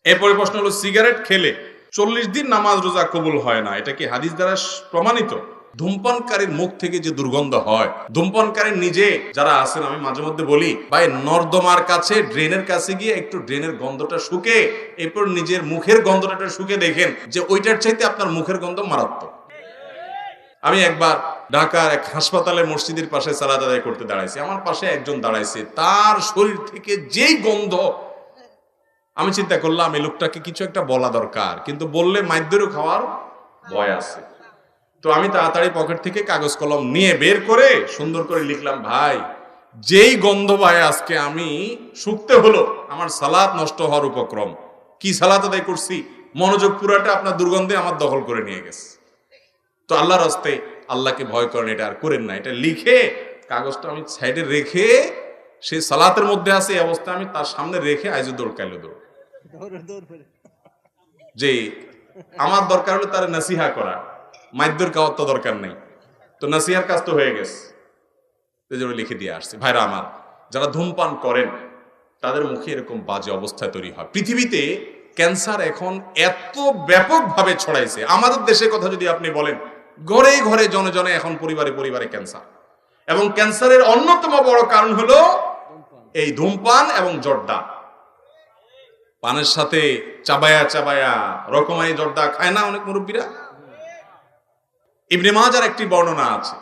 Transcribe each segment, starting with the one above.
এরপরে প্রশ্ন হলো, সিগারেট খেলে 40 দিন নামাজ রোজা কবুল হয় না, এটা কি হাদিস দ্বারা প্রমাণিত? ধূমপানকারীর মুখ থেকে যে দুর্গন্ধ হয়, ধূমপানকারী নিজে যারা আছেন, আমি মাঝে মধ্যে বলি ভাই, নর্দমার কাছে ড্রেনের কাছে গিয়ে একটু ড্রেনের গন্ধটা শুকে, এরপর নিজের মুখের গন্ধটা শুকে দেখেন যে ওইটার চাইতে আপনার মুখের গন্ধ মারাত্মক। আমি একবার ঢাকার এক হাসপাতালের মসজিদের পাশে সালাত আদায় করতে দাঁড়াইছি, আমার পাশে একজন দাঁড়াইছে, তার শরীর থেকে যেই গন্ধ, আমি চিন্তা করলাম এই লোকটাকে কিছু একটা বলা দরকার, কিন্তু বললে মাইদ্যেরও খাওয়ার ভয় আছে। তো আমি তাড়াতাড়ি পকেট থেকে কাগজ কলম নিয়ে বের করে সুন্দর করে লিখলাম, ভাই যেই গন্ধ ভাই আজকে আমি শুকতে হলো, আমার সালাত নষ্ট হওয়ার উপক্রম। কি সালাত আদায় করছি, মনোযোগ পুরাটা আপনার দুর্গন্ধে আমার দখল করে নিয়ে গেছে। তো আল্লাহর রাস্তায় আল্লাহকে ভয় করেন, এটা আর করেন না। এটা লিখে কাগজটা আমি সাইডে রেখে, সে সালাতের মধ্যে আছে এই অবস্থা, আমি তার সামনে রেখে আইজো দৌড় কাইলো দৌড়, যে আমার দরকার হলো তার নাসিহা করা, মাইদ্যর খাওয়ার তো দরকার নেই। তো নাসিহার কাজ তো হয়ে গেছে, লিখে দিয়ে আসছে। ভাইরা আমার, যারা ধূমপান করেন তাদের মুখে এরকম বাজে অবস্থায় তৈরি হয়। পৃথিবীতে ক্যান্সার এখন এত ব্যাপকভাবে ছড়াইছে, আমাদের দেশের কথা যদি আপনি বলেন, ঘরে ঘরে জনে জনে এখন পরিবারে পরিবারে ক্যান্সার। এবং ক্যান্সারের অন্যতম বড় কারণ হলো এই ধূমপান এবং জর্দা। পানের সাথে চাবায়া চাবায়া রকমারি জর্দা খায় না অনেক মুরব্বীরা? ইবনে মাজার একটি বর্ণনা আছে,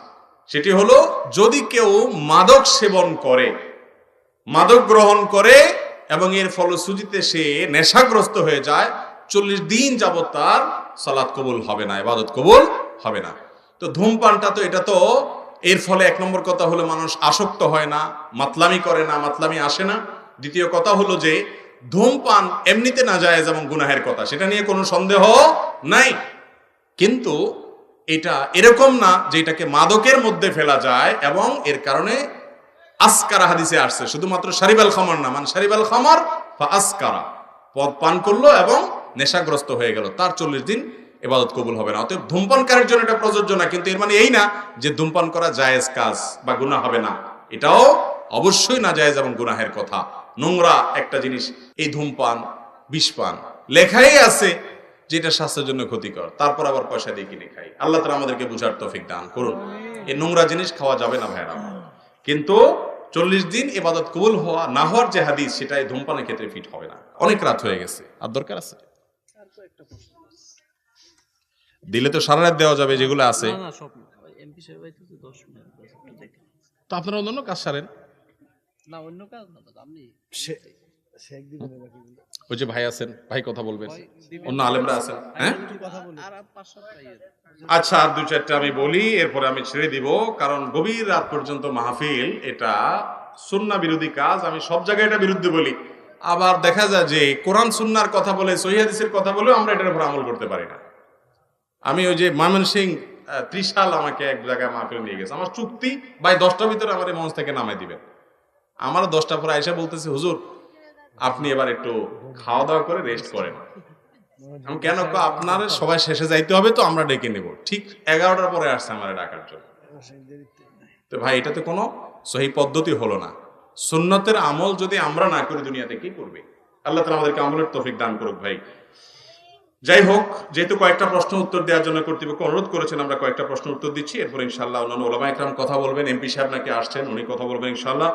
সেটি হলো, যদি কেউ মাদক সেবন করে, মাদক গ্রহণ করে এবং এর ফলশ্রুতিতে সে নেশাগ্রস্ত হয়ে যায়, 40 দিন যাবত তার সালাত কবুল হবে না, ইবাদত কবুল হবে না। তো ধূমপানটা তো, এটা তো এর ফলে এক নম্বর কথা হলো মানুষ আসক্ত হয় না, মাতলামি করে না, মাতলামি আসে না। দ্বিতীয় কথা হলো যে ধূমপান এমনিতে নাজায়েজ এবং গুনাহের কথা, সেটা নিয়ে কোনো সন্দেহ নাই। কিন্তু এটা এরকম না যে এটাকে মাদকের মধ্যে ফেলা যায়, এবং এর কারণে আসকারা হাদিসে আসছে, শুধুমাত্র শারিবাল খামর না, মানে শারিবাল খামর বা আসকারা, পদ পান করলো এবং নেশাগ্রস্ত হয়ে গেল, তার 40 দিন ইবাদত কবুল হবে না। অতএব ধূমপানকারীর জন্য এটা প্রযোজ্য না, কিন্তু এর মানে এই না যে ধূমপান করা জায়েজ কাজ বা গুনাহ হবে না। এটাও অবশ্যই না জায়েজ এবং গুনাহের কথা, নোংরা একটা জিনিস। এই ধূমপান, বিষপান লেখাই আছে যেটা স্বাস্থ্যের জন্য ক্ষতিকর, তারপর আবার পয়সা দিয়ে কিনে খাই। আল্লাহ তাআলা আমাদেরকে বুঝার তৌফিক দান করুন। এই নোংরা জিনিস খাওয়া যাবে না ভাইরা। কিন্তু 40 দিন ইবাদত কবুল হওয়া না হওয়ার যে হাদিস, সেটাই ধূমপানের ক্ষেত্রে ফিট হবে না। অনেক রাত হয়ে গেছে, আর দরকার আছে দিলে তো সারা রাত দেওয়া যাবে, যেগুলো আছে। তো আপনারা অন্য কাজ সারেন না, অন্য কাজ না, আপনি ওই যে ভাই আছেন, ভাই কথা বলবেন, অন্য আলেমরা আছেন। হ্যাঁ আচ্ছা, আর 2-4টা আমি বলি, এরপরে আমি ছেড়ে দিব, কারণ গভীর রাত পর্যন্ত মাহফিল, এটা সুন্নাহ বিরোধী কাজ। আমি সব জায়গায় এটা বিরুদ্ধে বলি, আবার দেখা যায় যে কোরআন সুন্নাহর কথা বলে, সহিহ হাদিসের কথা বলেও আমরা এটার উপর আমল করতে পারি না। আমি ওই যে ময়মনসিংহ ত্রিশাল আমাকে এক জায়গায় মাহফিল নিয়ে গেছে, আমার চুক্তি ভাই 10টার ভিতরে আমার এই মঞ্চ থেকে নামাই দিবেন। আমার 10টার পরে আয়েশা বলতেছে, হুজুর আপনি এবার একটু খাওয়া দাওয়া করে রেস্ট করেন। আমি কেন, আপনার সবাই শেষে যাইতে হবে, তো আমরা ডেকে নেব। ঠিক 11টার পরে আসছে আমার ডাকার জন্য। তো ভাই, এটাতে কোনো সহি পদ্ধতি হলো না। সুন্নতের আমল যদি আমরা না করি, দুনিয়াতে কি করবে? আল্লাহ তাআলা আমাদেরকে আমলের তৌফিক দান করুক। ভাই যাই হোক, যেহেতু কয়েকটা প্রশ্ন উত্তর দেওয়ার জন্য কর্তৃপক্ষ অনুরোধ করেছেন, আমরা কয়েকটা প্রশ্ন উত্তর দিচ্ছি, এরপর ইনশাআল্লাহ অন্যান্য ওলামায়ে কেরাম কথা বলবেন। এমপি সাহেব নাকি আসছেন, উনি কথা বলবেন ইনশাআল্লাহ।